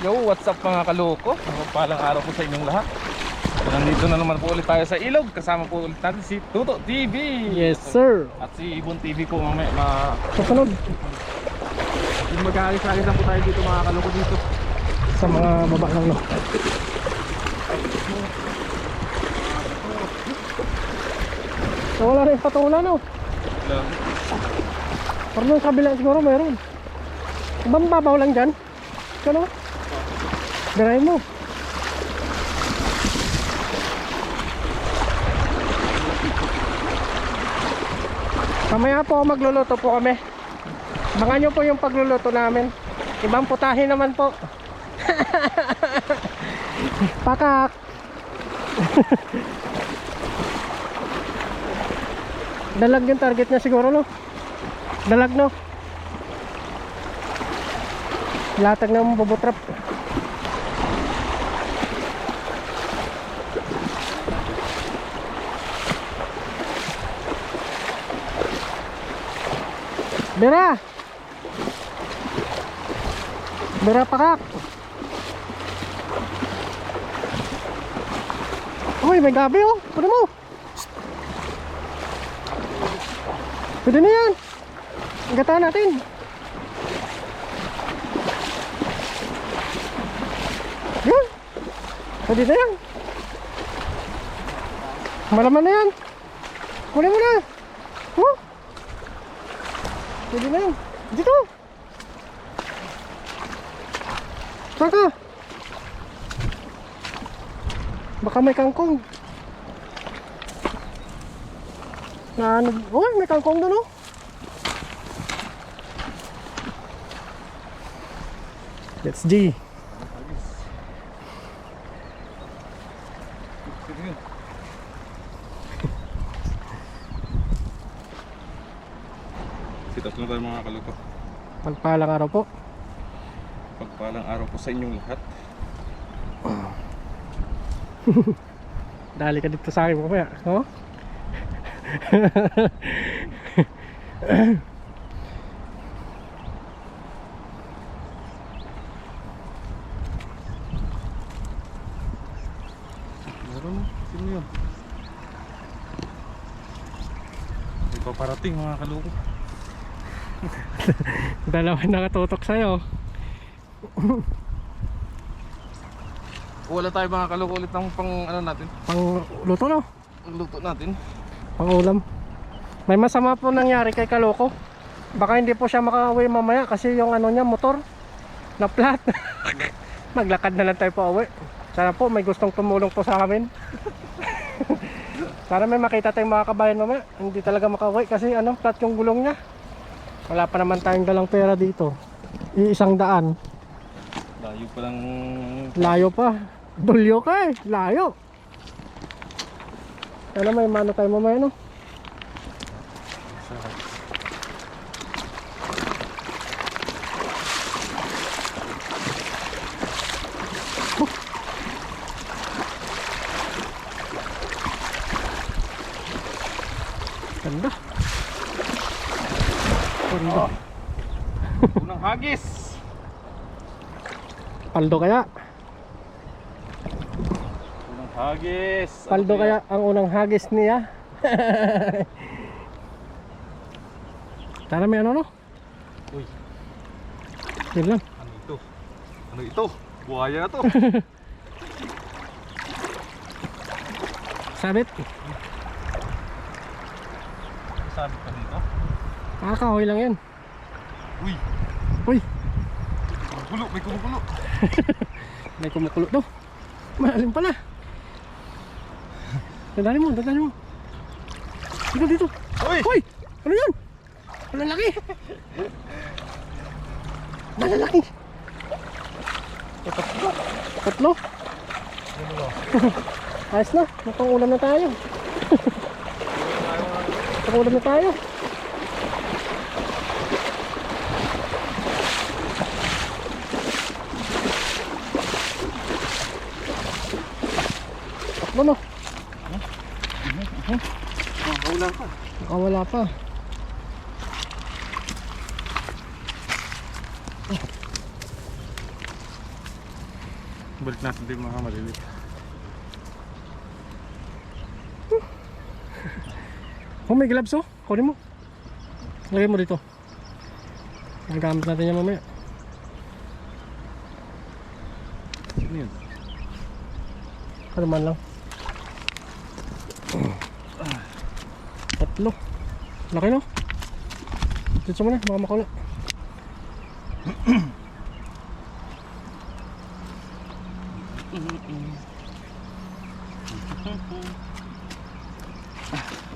Yo, what's up mga kaloko? Palang araw po sa inyong lahat. Nandito na naman po ulit tayo sa ilog. Kasama po ulit natin si Tuto TV. Yes sir. At si Ibon TV po mamaya Kasunod mag-aalis-alis po tayo dito mga kaloko dito. sa mga baba lang no. So, wala rin patulan no. Parang nung kabila siguro meron. Babaw lang dyan. Ano? Dirahin mo. Mamaya po magluluto po kami. Abangan nyo po yung pagluluto namin. Ibang putahe naman po. Pakak. Dalag yung target niya siguro no. Dalag no. Latag na mabubutrap. Bera. Bera pakak. Uy, may gabi oh. Pwede mo. Pwede na yan. Gataan natin. Yan. Pwede na yan. Malaman na yan. Kunin mo na. Oh. Pwede na yan. Dito. Saka. Baka may kangkong. Na ano? Oh, may kangkong doon oh. Let's G. Sitas na tayo mga kaloko. Pagpalang araw po. Pagpalang araw po sa inyong lahat. Dali ka dito sa akin mamaya, no? Meron mo, sino yun? May paparating mga kaloko. Dalawa nakatutok sa'yo. Wala tayo mga kaloko ulit ng pang ano natin. Pang luto no? Ang luto natin. Pang ulam. May masama po nangyari kay Kaloko. Baka hindi po siya makauwi mamaya kasi yung ano niya, motor na flat. Maglakad na lang tayo po uwi. Sana po may gustong tumulong po sa amin. Sana may makita tayong mga kabayan mamaya. Hindi talaga makauwi kasi ano, flat yung gulong niya. Wala pa naman tayong dalang pera dito. Iisang daan. Layo pa lang. Layo pa. Dulyo ka eh. Layo. Sana may mano tayo mamaya no. Ganda. Ganda. Unang hagis. Paldo kaya? Unang hagis. Paldo kaya ang unang hagis niya? Tara may ano no? Uy, Yun lang. ano ito? Ano ito? Buhaya to. Sabit. Sabi ka dito. Kahoy lang yan. Uy, Uy, kumukulo, may kumukulo. may kumukulo to. Malalim pala. Dadali mo, dadali mo. Dito, dito. Uy! Uy! Ano yan? Malalaki. Malalaki. Tatlo. Ayos na, mukhang ulam na tayo. Mukhang ulam na tayo. Tatlo no? Wala pa. Wala pa. Balik natin din mga maliliit. Oh, may gloves oh. Kunin mo. Lagay mo dito. Nagamit natin yan mamaya. Ano yun? Ano man lang. Tatlo. Laki no? Dito mo na, baka makula.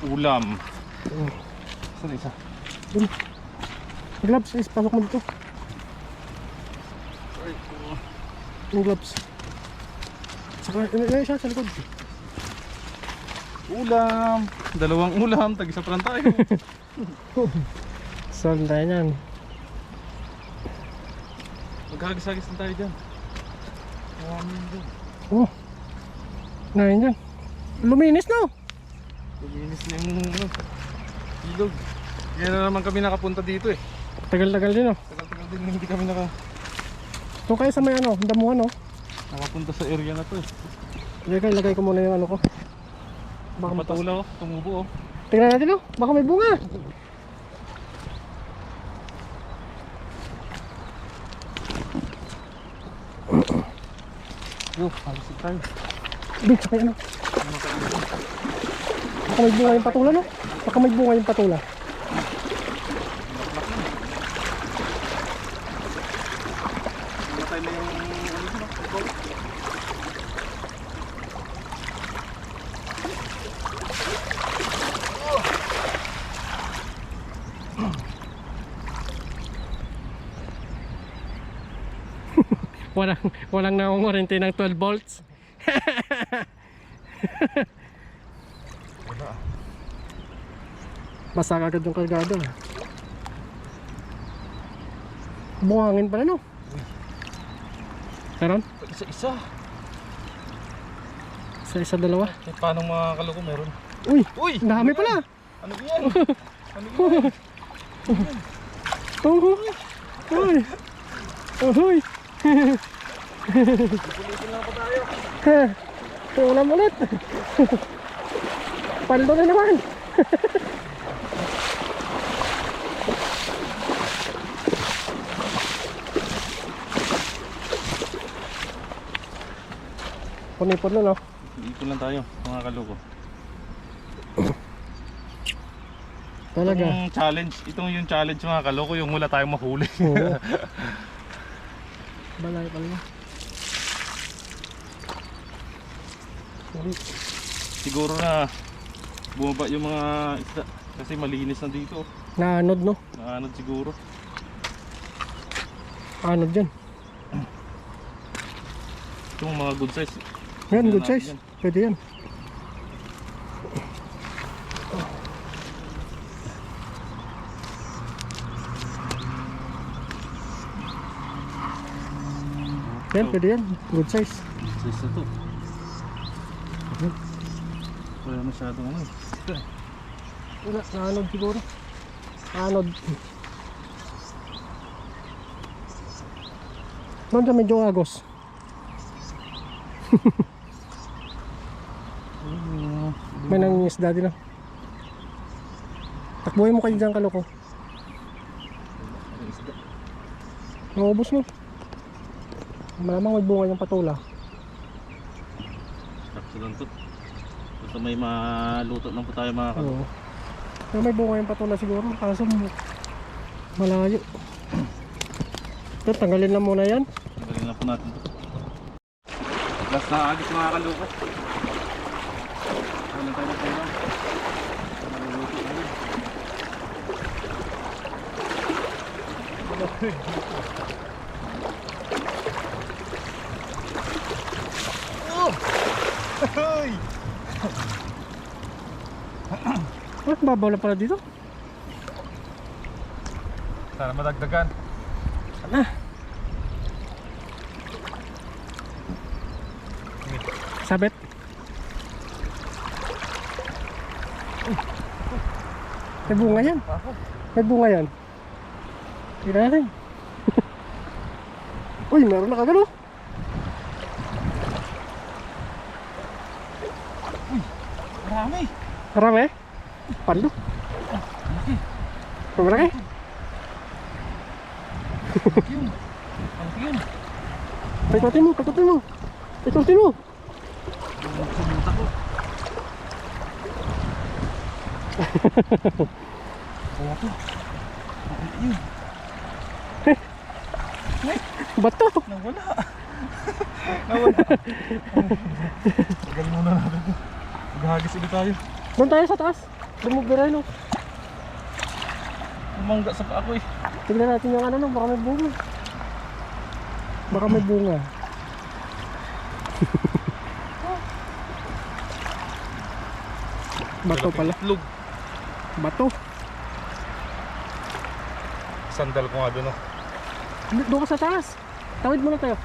Ulam. Saan isa? Dun. Gloves, pasok mo dito. Yung gloves. Saka, siya sa likod. Ulam. Dalawang ulam. Tag-isa pa lang tayo. Solve tayo yan. Maghagis-hagis na tayo dyan. Oh. Ngayon dyan. Luminis no? Luminis na yung ilog. Kaya na naman kami nakapunta dito eh. Tagal-tagal din oh. Tagal-tagal din hindi kami Ito kayo sa may ano, damuhan oh. nakapunta sa area na to eh. Ilagay ko muna yung ano ko. Baka Patula oh, tumubo oh. tingnan natin oh, baka may bunga. Yo, halisig tayo. Dun, sa kaya ano. Baka may bunga yung patula no? Baka may bunga yung patula. Namatay na yung Walang nangungurinti ng 12 volts. Basa agad yung kargado. Buhangin pala no? Meron? isa-isa. Isa-isa dalawa. Eh, paano mga kaloko meron? Uy! Uy! Dami pala! Ano yan? Ano yan? Uy! Uy! Uy! Pulitin lang pa tayo. Ulam ulit! Paldo na naman! Punipon na no? Ipon lang tayo mga kaloko. Talaga? Itong challenge, itong yung challenge mga kaloko, yung wala tayong mahuli. Oo. Balay pala. Siguro na bumaba yung mga isda kasi malinis na dito. Naanod no? Naanod siguro. Anod dyan. Itong mga good size. Yan, good Yan, size. yan. Pwede yan. Yan, pwede yan. Good size. Size na to. Wala masyadong ano. Ito eh. Wala, naanod siguro. Naanod. Doon sa medyo agos. May nangingisda din lang. Takbuhin mo kayo dyan kaloko. Naubos mo. Malamang may bunga yung patula. Sakso lang to. Basta may maluto lang po tayo mga kaloko. Oo. Pero may bunga yung patula siguro. Kaso malayo. Ito, tanggalin na muna yan. Tanggalin lang po natin to. Last na agis mga kaloko. Wala tayo na tayo. Maluluto na yun. Hoy! Ah, babaw lang pala dito. Sana madagdagan. Sana. Sabit. May bunga yan. May bunga yan. Tignan natin. Uy, meron na kagano. Marami. Marami? Palo. Malaki? Yun. Ano yun? Paikutin mo, paikutin mo. Paikutin mo. Sumunta ko. Wala to. Yun. Bato. Nawala. Nawala. Tagal muna natin to. Maghagis ulit tayo. Doon tayo sa taas. Lumubira no. Umangga sa pa ako eh. Tignan natin yung ano no, baka may bunga. Baka may bunga. Bato pala. Itlog. Bato. Sandal ko nga doon oh. Doon ka sa taas. Tawid muna tayo.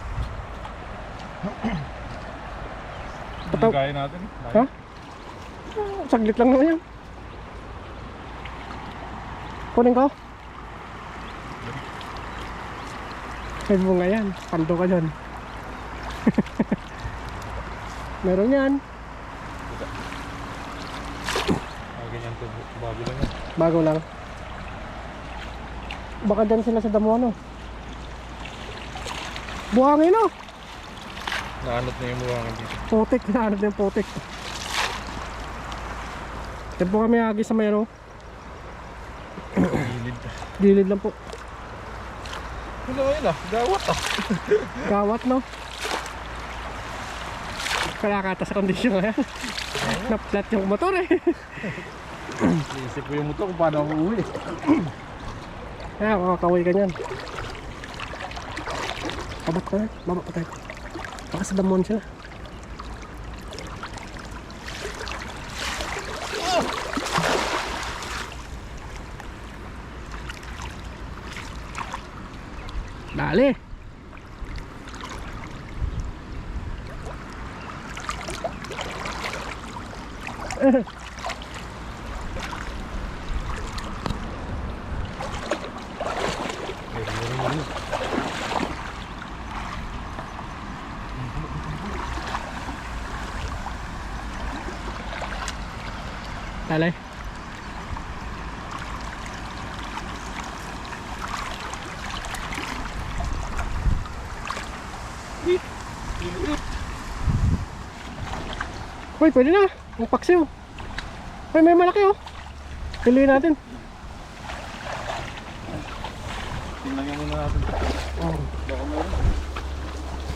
Pataw. Kaya natin. Ha? Saglit lang naman yan. Kunin ko. May bunga yan. Pando ka dyan. Meron yan. Ganyan to. Bago lang yan. Bago lang. Baka dyan sila sa damo ano. Buhangin no. Naanot na yung buhangin dito. Putik. Naanod na yung putik. Yan po kami agi sa may ano. Gilid. Gilid lang po. Ano yun ah? Gawat ah. Gawat no. Kaya kata sa kondisyon na yan. Na-flat yung motor eh. Iisip ko yung motor kung paano ako uwi. Kaya makakaway ka nyan. Babat pa tayo. Babat pa tayo. Baka sa damon sila. Dali. Dali. Uy, pwede na. Ang paksiw. Uy, may malaki oh. Piliin natin. Tingnan nga muna natin. Oh. Baka meron.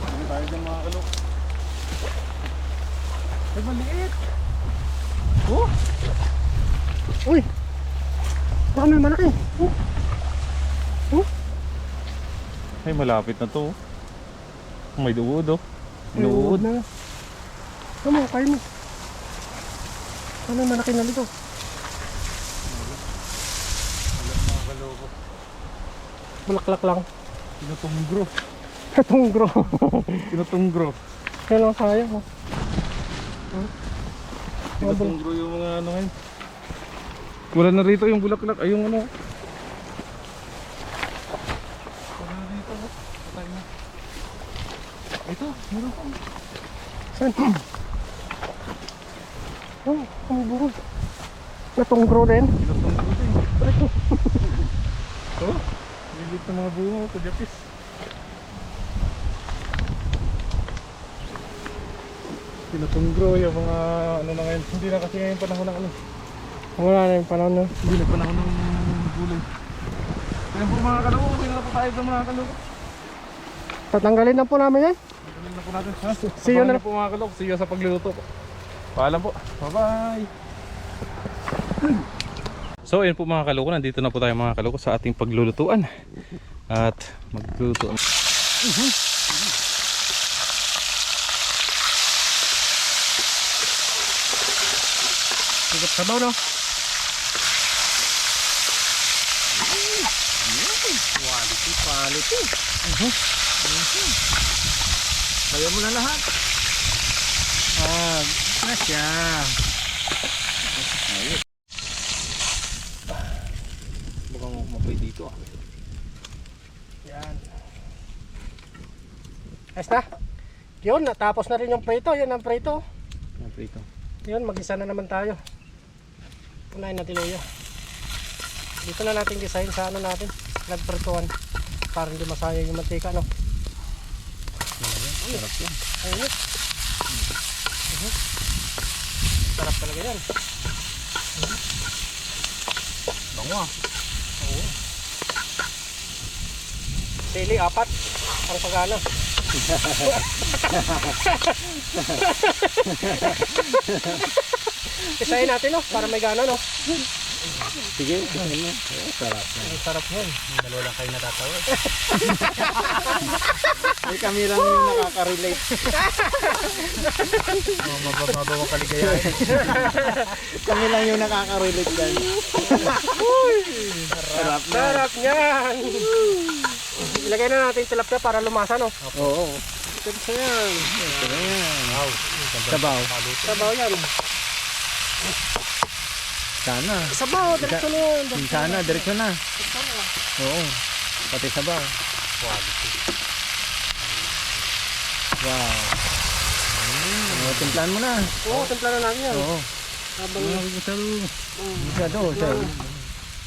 Hindi tayo dyan mga kalok. Ay, maliit. Oh! Uy. Baka may malaki. Oh. Oh. Ay, malapit na to. May duod oh. May Inuud. na. Ano mo, kain mo. Ano malaki na dito? Wala mga kaloko. Bulaklak lang. Tinutunggro. Katungro. Tinutunggro. Kaya lang sayang oh. Tinutunggro yung mga ano ngayon. Wala na rito yung bulaklak. Ay yung ano. Wala na rito. Patay na. Ito, meron pa. Saan? Oh, ang burol. Natungro din. Tinutunggro din. Ito. Oh, lilit na mga bunga. Kajapis. Tinutunggro yung mga ano na ngayon. Hindi na kasi ngayon panahon ng ano. Wala na yung panahon na. Hindi na panahon ng gulay. Ayan po mga kaloko. Tingnan na po tayo sa mga kaloko. Tatanggalin na po namin yan. Tingnan na po natin. Ha? See you na. Po mga kaloko. See you sa pagluluto po. Paalam po. Bye-bye. So ayun po mga kaloko. Nandito na po tayo mga kaloko sa ating paglulutuan. At maglulutuan. Higit sabaw no? Quality. Kaya mo na lahat. Na siya. Baka mapay dito ah. Yan. Ayos na. Yun, natapos na rin yung prito. Yan ang prito. Mapay ito. Yun, mag-isa na naman tayo. Unahin natin luya. Dito na natin gisahin sa ano natin, nagpertuan. Para hindi masayang yung mantika, no? Sarap yan. Ayun. Sarap talaga yan. Bango ah. Oo. Sili, 4. Ang pagana. Isahin natin, no? Para may gana, no? Sige, sige mo. Sarap. Ang sarap yan. Dalawa lang kayo natatawa. Ay, kami lang yung nakaka-relate. Mabababa kaligayahin. Kami lang yung nakaka-relate dyan. Sarap na. Sarap yan! Ilagay na natin tilapia para lumasa, no? Oo. Tilapia yan. Ito na yan. Wow. Sabaw. Sabaw yan. Sana. Sabaw, diretso na yan. Sana, diretso na. Oo. Pati sabaw. Wow. Timplahan mo na. Oo, timpla na natin yan. Oo. Habang Masyado.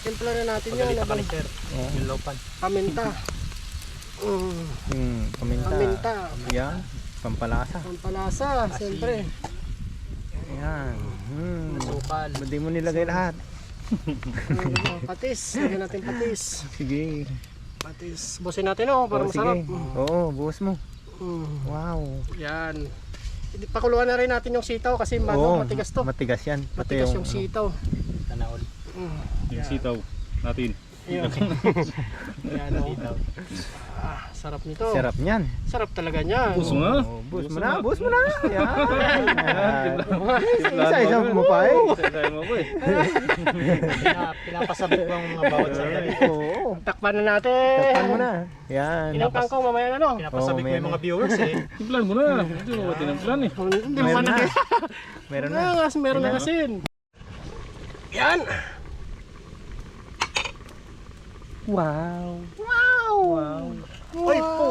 timpla na natin yan. Habang Oo. paminta. Paminta. Paminta. Yan. Pampalasa. Pampalasa, siyempre. Yan. Sukal. Hindi mo nilagay lahat. Patis. Lagyan natin patis. Sige. Patis. Busin natin, oh, para Oo, masarap. sige. Oo, buhos mo. Wow. Yan. Pakuluan na rin natin yung sitaw kasi Oo, matigas to. Matigas yan. Matigas yung sitaw. Tanaol. Yung sitaw natin. Yun. Yan, oh. Sarap nito. Sarap niyan. Sarap talaga niyan. Puso nga. Buhos mo na. Buhos mo na. Yan. Timplahan Isa-isa mo pa eh. Isa-isa mo pa eh. Pinapasabit mo ang mga bawat sandali. Oo. Takpan na natin. Takpan mo na. Yan. Ilang kangkong mamaya na, no? Pinapasabit mo yung mga viewers eh. Timplahan mo na. Hindi mo ba tinimplan eh. Meron na. Meron na. Meron na asin. Yan. Wow. Wow. Ay po.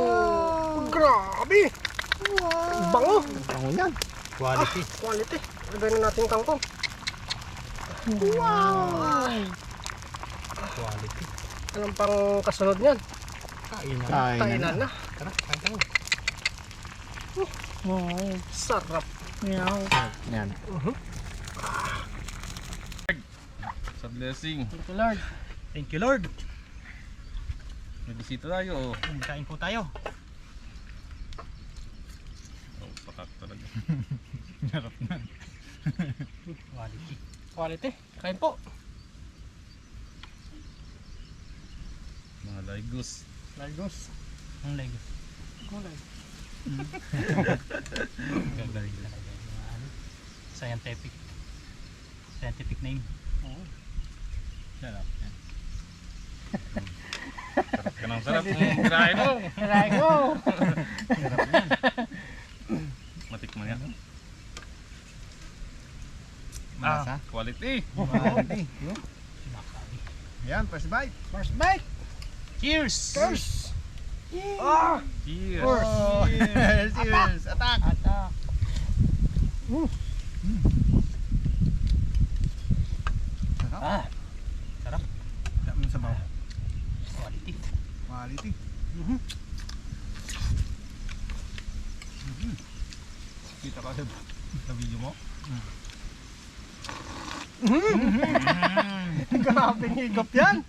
Grabe. Bango. Bango yan. Quality. Quality. Lagay na natin kangkong. Wow. Quality. Anong pang kasunod niyan? Kainan na. Tara, kain tayo. Wow. Sarap. Yan. Sa blessing. Thank you, Lord. Thank you, Lord. May bisita tayo. Kain po tayo. Oh, patak talaga. Harap na. Quality. Quality. Kain po. Mga laygos. Lagos. Ang lego. Kulay. Gagaling talaga yung mga ano. Scientific name. Oo. Sarap. Sarap ka ng sarap. Kirain mo. Kirain ko. Matikman yan. Malasa. Quality. Quality. Yan, first bite. First bite. Cheers! Cheers. Cheers. Cheers! Cheers! Attack! Attack! Sarap. Sarap. Sarap ng sabaw. Quality. Quality. Kita ka sa video mo? Grabe higop yan.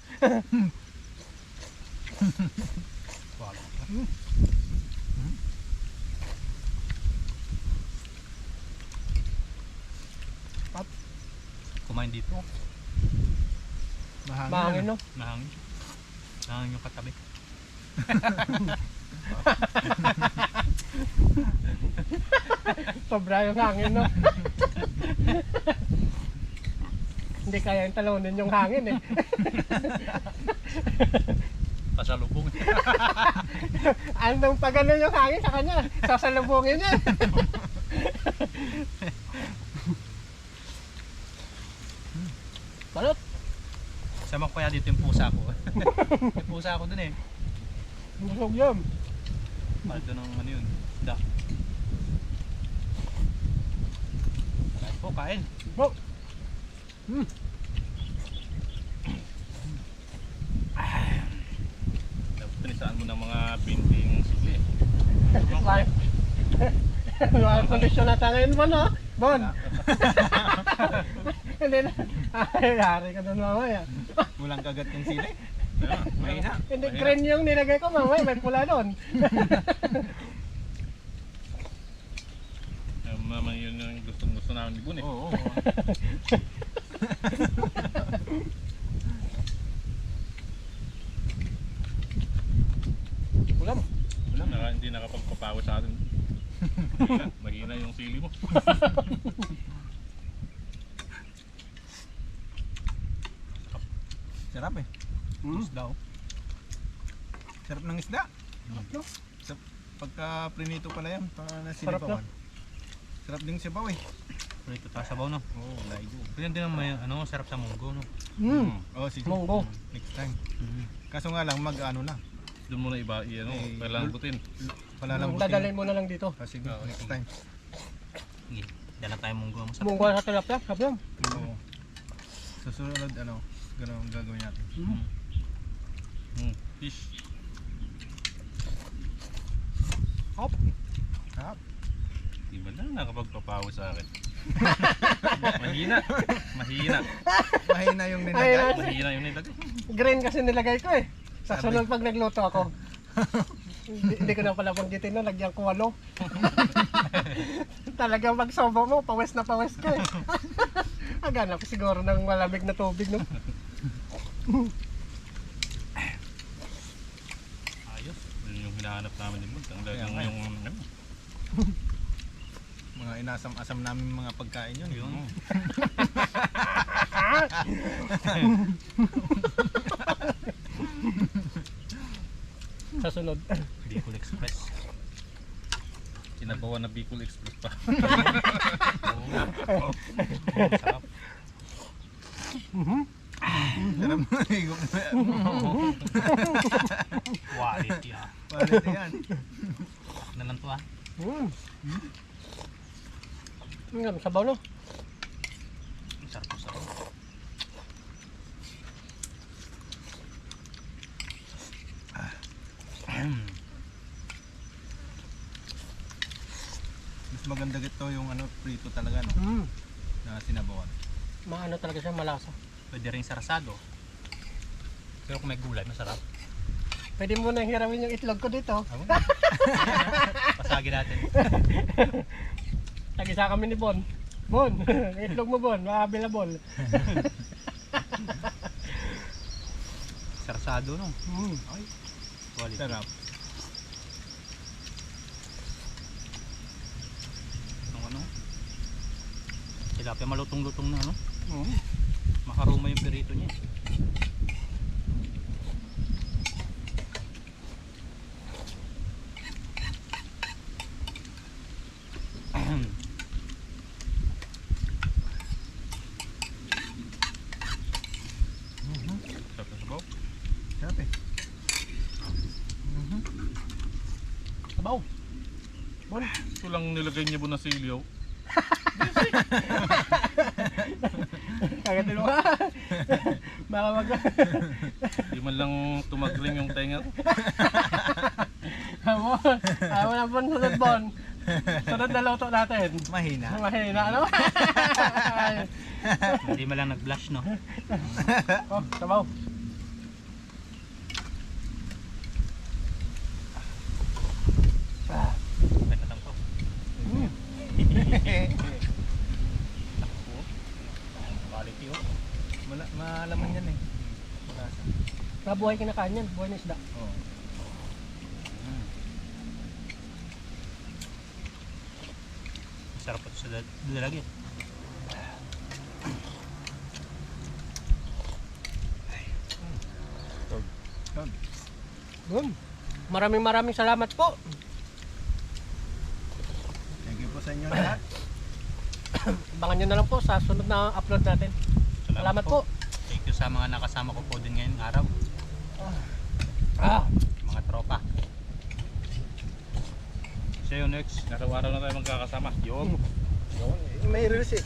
Kumain dito. Mahangin, no? Mahangin. Mahangin yung katabi. Sobra yung hangin, no? Hindi kaya yung talunin yung hangin, eh. Pasalubong. Anong pag ganun yung hangin sa kanya, sasalubungin niya. Balot. Sama ko kaya dito yung pusa ko. Yung pusa ko dun eh. Busog yun. Mahal doon ng ano yun. Da. Po, kain. Oh. Pinisaan mo ng mga binding sili. Live. Mga kondisyon natin ngayon, Bon, no? Bon. Hindi na. Ay, yari ka doon mamaya. Walang kagat yung sili. Mahina. Hindi, green yung nilagay ko, mamaya may pula doon. Naman yun yung gusto namin ni Bun eh. Oo. Ulam. Hindi nakapagpapawa sa atin. Mahina yung sili mo. Sarap eh. Isda oh. Sarap ng isda. No? Pagka prinito pala yan, para Sarap nasilipawan. Sarap din sipaw eh. Prito ta sabaw no. Oo, laigo. Ganyan din ang may ano, sarap sa munggo no. Oo, sige. Munggo. Next time. Kaso nga lang, mag-ano na. Doon mo na iba, palambutin. Palalambutin. Dadalhin mo na lang dito. Ah, sige, next time. Sige, dala tayo munggo. Masarap. Munggo sa tilapia, sabi yan. Oo. Susunod, gano'n ang gagawin natin. Fish. Hop. Hap. Di ba lang nakapagpapawa sa akin? Mahina. Mahina. Mahina yung Ay, nilagay. Mahina yung nilagay. Green kasi nilagay ko eh. Sa Sabi. sunod pag nagluto ako. Hindi ko na pala banggitin na, lagyan ko 8. Talagang magsobo mo, pawes na pawes ka eh. Agana ko siguro ng malamig na tubig no. Ayos. Yun yung hinahanap namin ni Bun. Talagang Kaya nga. yung ano. Mga inasam-asam namin mga pagkain yun. Yun. Sa sunod. Bicol Express. Sinabawan na Bicol Express pa. Oo. Sarap. Sarap mo higop na. Quality ah. Quality yan. Na lang to ah. Ang sabaw no. Sarap po sarap. Mas maganda gito yung prito talaga no. Na sinabawan. Maano talaga siya, malasa. Pwede rin sarasado. Pero kung may gulay, masarap. Pwede mo nang hiramin yung itlog ko dito. Pasagin natin. Tag-isa kami ni Bon. Bon, itlog mo Bon, available. Sarasado no. Ay. Quality. Sarap. Itong ano. Tilapia malutong-lutong na ano. Makaruma yung perito niya. Sarap na sabaw. Sarap eh. Sabaw. Bon. Ito lang nilagay niya Bun na siliw. Kagad din mo. Baka mag... Di man lang tumagring yung tenga. Ayaw na Bon, sunod Bon. Sunod na luto natin. Mahina. Mahina, ano? Hindi man lang nag-blush no. Oh, sabaw. Pwede lang to. Quality oh. Malaman yan eh. Malasa. Nabuhay kinakain yan, buhay na isda. Oo. Masarap ito sa dalagi. Yun. Bon. Maraming salamat po. Thank you po sa inyo lahat. Abangan nyo na lang po sa sunod na upload natin. Salamat po. Thank you sa mga nakasama ko po din ngayong araw. Ah. Mga tropa. See you next. Araw-araw na tayo magkakasama. May release eh.